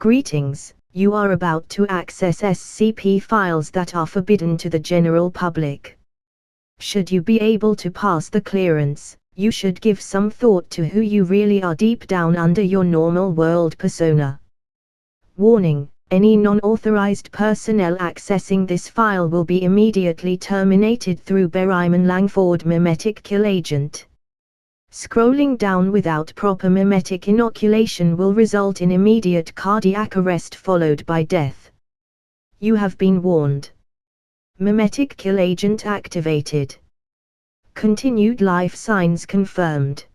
Greetings, you are about to access SCP files that are forbidden to the general public. Should you be able to pass the clearance, you should give some thought to who you really are deep down under your normal world persona. Warning, any non-authorized personnel accessing this file will be immediately terminated through Berryman Langford Memetic Kill Agent. Scrolling down without proper memetic inoculation will result in immediate cardiac arrest followed by death. You have been warned. Memetic Kill Agent activated. Continued life signs confirmed.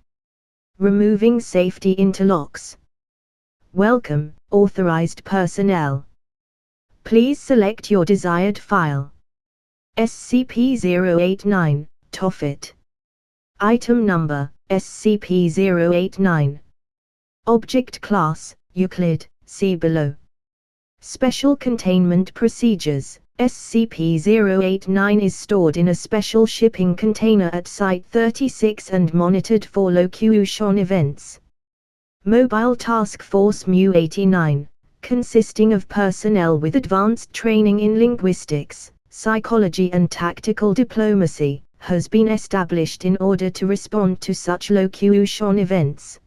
Removing safety interlocks. Welcome, authorized personnel. Please select your desired file. SCP-089, Tophet. Item number, SCP-089. Object Class, Euclid, see below. Special Containment Procedures. SCP-089 is stored in a special shipping container at Site-36 and monitored for locution events. Mobile Task Force Mu-89, consisting of personnel with advanced training in linguistics, psychology and tactical diplomacy, has been established in order to respond to such locution events.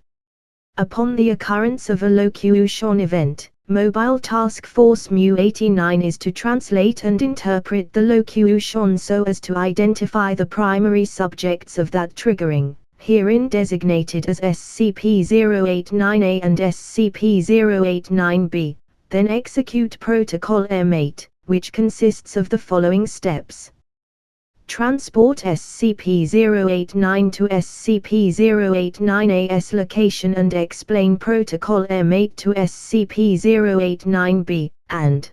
Upon the occurrence of a locution event, Mobile Task Force Mu-89 is to translate and interpret the locution so as to identify the primary subjects of that triggering, herein designated as SCP-089A and SCP-089B, then execute Protocol M8, which consists of the following steps. Transport SCP-089 to SCP-089A's location and explain Protocol M8 to SCP-089B, and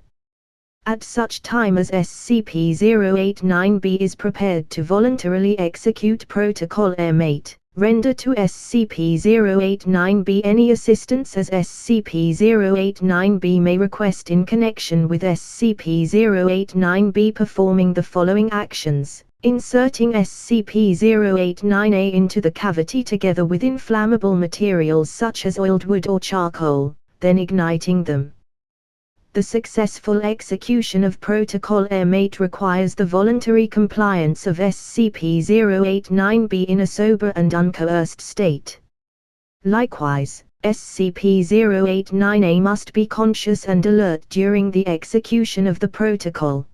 at such time as SCP-089B is prepared to voluntarily execute Protocol M8, render to SCP-089B any assistance as SCP-089B may request in connection with SCP-089B performing the following actions: inserting SCP-089A into the cavity together with inflammable materials such as oiled wood or charcoal, then igniting them. The successful execution of Protocol M8 requires the voluntary compliance of SCP-089B in a sober and uncoerced state. Likewise, SCP-089A must be conscious and alert during the execution of the protocol.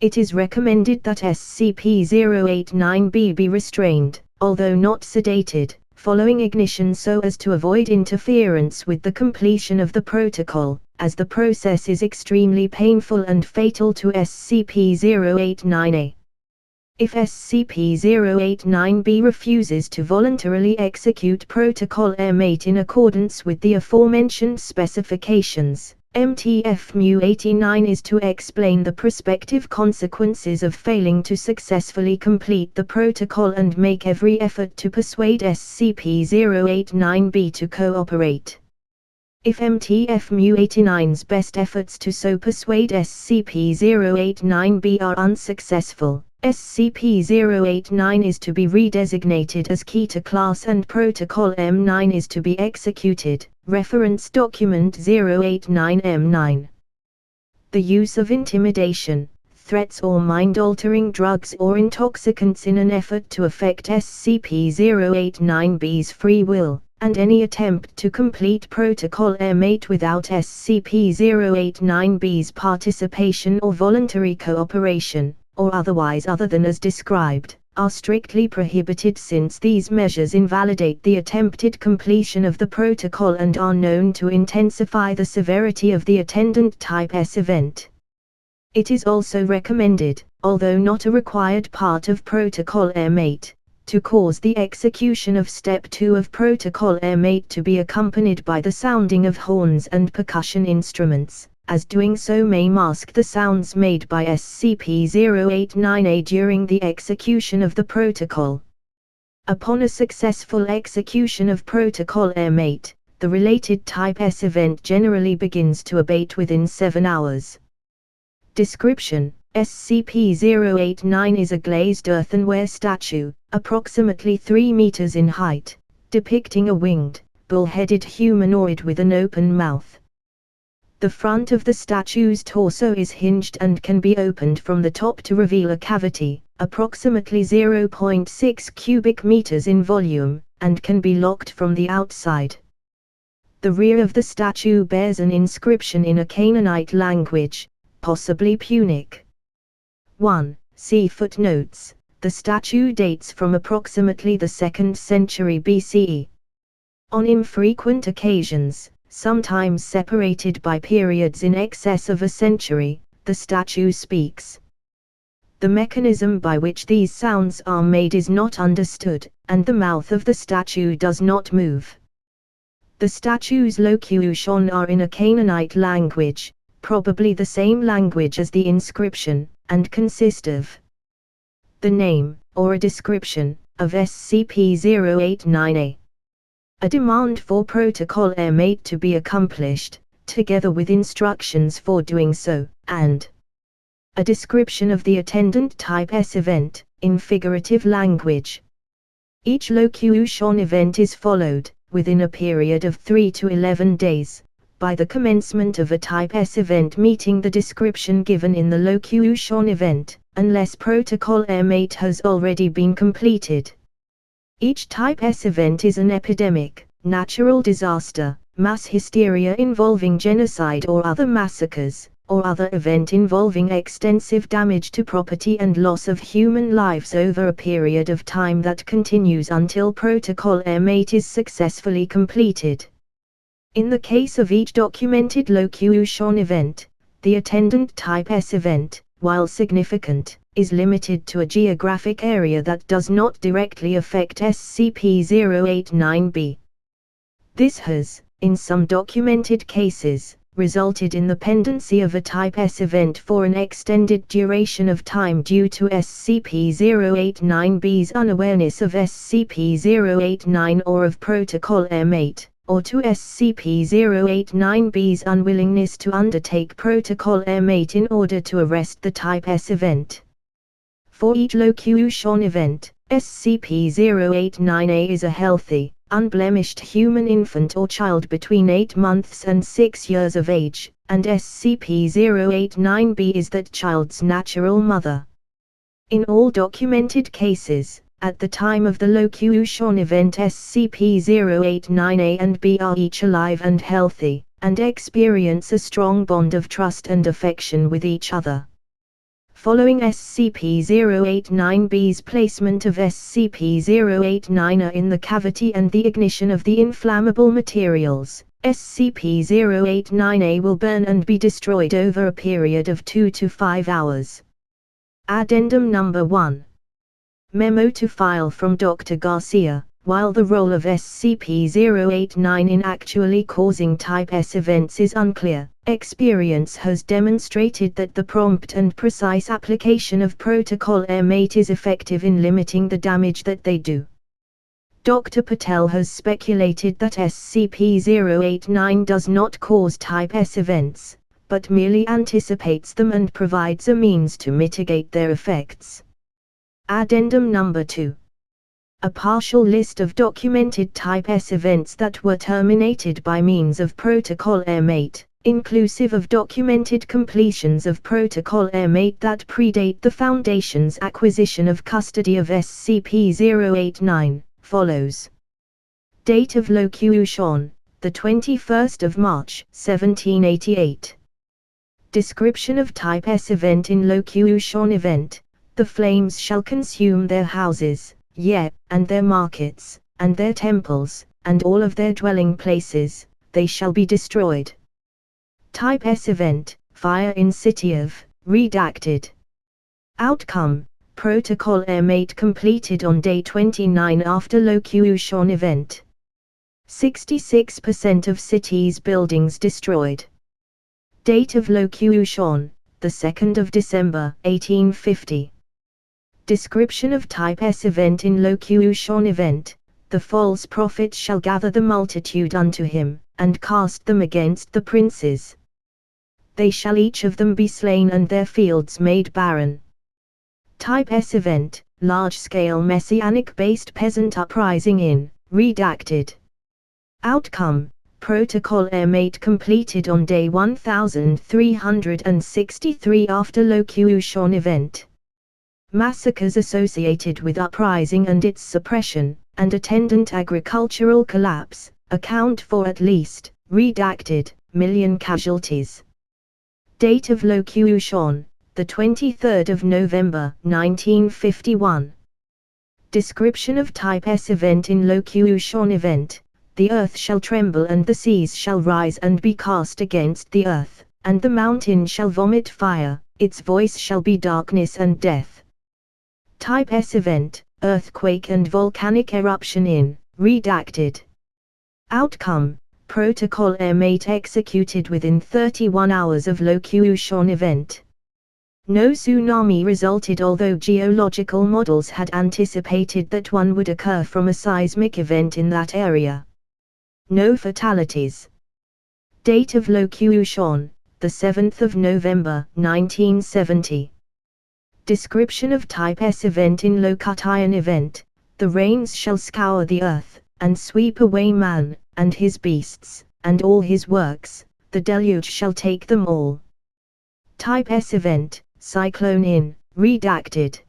It is recommended that SCP-089B be restrained, although not sedated, following ignition so as to avoid interference with the completion of the protocol, as the process is extremely painful and fatal to SCP-089A. If SCP-089B refuses to voluntarily execute Protocol M8 in accordance with the aforementioned specifications, MTF-Mu-89 is to explain the prospective consequences of failing to successfully complete the protocol and make every effort to persuade SCP-089B to cooperate. If MTF-Mu-89's best efforts to so persuade SCP-089B are unsuccessful, SCP-089 is to be redesignated as Key to Class and Protocol M9 is to be executed. Reference Document 089M9. The use of intimidation, threats or mind-altering drugs or intoxicants in an effort to affect SCP-089B's free will, and any attempt to complete Protocol M8 without SCP-089B's participation or voluntary cooperation, or otherwise other than as described, are strictly prohibited since these measures invalidate the attempted completion of the protocol and are known to intensify the severity of the attendant Type S event. It is also recommended, although not a required part of Protocol M8, to cause the execution of Step 2 of Protocol M8 to be accompanied by the sounding of horns and percussion instruments, as doing so may mask the sounds made by SCP-089A during the execution of the protocol. Upon a successful execution of Protocol M8, the related Type S event generally begins to abate within 7 hours. Description: SCP-089 is a glazed earthenware statue, approximately 3 meters in height, depicting a winged, bull-headed humanoid with an open mouth. The front of the statue's torso is hinged and can be opened from the top to reveal a cavity, approximately 0.6 cubic meters in volume, and can be locked from the outside. The rear of the statue bears an inscription in a Canaanite language, possibly Punic. 1. See footnotes. The statue dates from approximately the 2nd century BCE. On infrequent occasions, sometimes separated by periods in excess of a century, the statue speaks. The mechanism by which these sounds are made is not understood, and the mouth of the statue does not move. The statue's locution are in a Canaanite language, probably the same language as the inscription, and consist of the name, or a description, of SCP-089-A. A demand for Protocol M8 to be accomplished, together with instructions for doing so, and a description of the attendant Type S event, in figurative language. Each locution event is followed, within a period of 3 to 11 days, by the commencement of a Type S event meeting the description given in the locution event, unless Protocol M8 has already been completed. Each Type S event is an epidemic, natural disaster, mass hysteria involving genocide or other massacres, or other event involving extensive damage to property and loss of human lives over a period of time that continues until Protocol M8 is successfully completed. In the case of each documented locution event, the attendant Type S event, while significant, is limited to a geographic area that does not directly affect SCP-089-B. This has, in some documented cases, resulted in the pendency of a Type S event for an extended duration of time due to SCP-089-B's unawareness of SCP-089 or of Protocol M8, or to SCP-089-B's unwillingness to undertake Protocol M8 in order to arrest the Type S event. For each locution event, SCP-089-A is a healthy, unblemished human infant or child between 8 months and 6 years of age, and SCP-089-B is that child's natural mother. In all documented cases, at the time of the locution event, SCP-089-A and B are each alive and healthy, and experience a strong bond of trust and affection with each other. Following SCP-089-B's placement of SCP-089-A in the cavity and the ignition of the inflammable materials, SCP-089-A will burn and be destroyed over a period of 2 to 5 hours. Addendum Number 1. Memo to file from Dr. Garcia. While the role of SCP-089 in actually causing Type S events is unclear, experience has demonstrated that the prompt and precise application of Protocol M8 is effective in limiting the damage that they do. Dr. Patel has speculated that SCP-089 does not cause Type S events, but merely anticipates them and provides a means to mitigate their effects. Addendum Number 2. A partial list of documented Type S events that were terminated by means of Protocol M8, inclusive of documented completions of Protocol M8 that predate the Foundation's acquisition of custody of SCP-089, follows. Date of locution, the 21st of March, 1788. Description of Type S event in locution event: the flames shall consume their houses, and their markets, and their temples, and all of their dwelling places, they shall be destroyed. Type S event, fire in city of, redacted. Outcome, Protocol M8 completed on day 29 after locution event. 66% of city's buildings destroyed. Date of locution, the 2nd of December, 1850. Description of Type S event in locution event: the false prophet shall gather the multitude unto him, and cast them against the princes. They shall each of them be slain and their fields made barren. Type S event, large-scale messianic-based peasant uprising in, redacted. Outcome, Protocol Airmate completed on day 1363 after Locution event. Massacres associated with uprising and its suppression, and attendant agricultural collapse, account for at least, redacted, million casualties. Date of Locution, the 23rd of November, 1951. Description of Type S event in Locution event. The earth shall tremble and the seas shall rise and be cast against the earth, and the mountain shall vomit fire, its voice shall be darkness and death. Type S event, earthquake and volcanic eruption in, redacted. Outcome, Protocol Airmate executed within 31 hours of Locution event. No tsunami resulted, although geological models had anticipated that one would occur from a seismic event in that area. No fatalities. Date of Locution, the 7th of November, 1970. Description of Type S event in Locution event. The rains shall scour the earth, and sweep away man, and his beasts, and all his works, the deluge shall take them all. Type S event, cyclone in, redacted.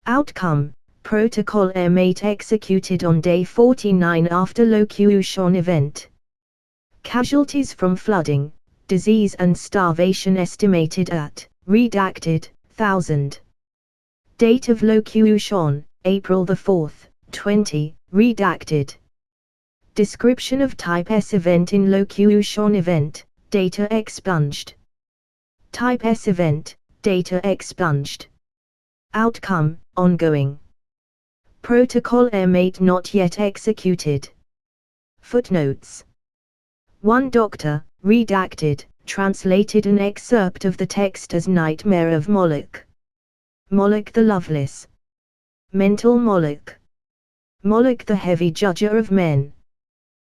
Outcome, Protocol Airmate executed on day 49 after Locution event. Casualties from flooding, disease and starvation estimated at, redacted, 1,000. Date of Locution, April 4, 20, redacted. Description of Type S event in Locution event, data expunged. Type S event, data expunged. Outcome, ongoing. Protocol Airmate not yet executed. Footnotes. One doctor, redacted, translated an excerpt of the text as Nightmare of Moloch. Moloch the Loveless. Mental Moloch. Moloch the heavy judger of men.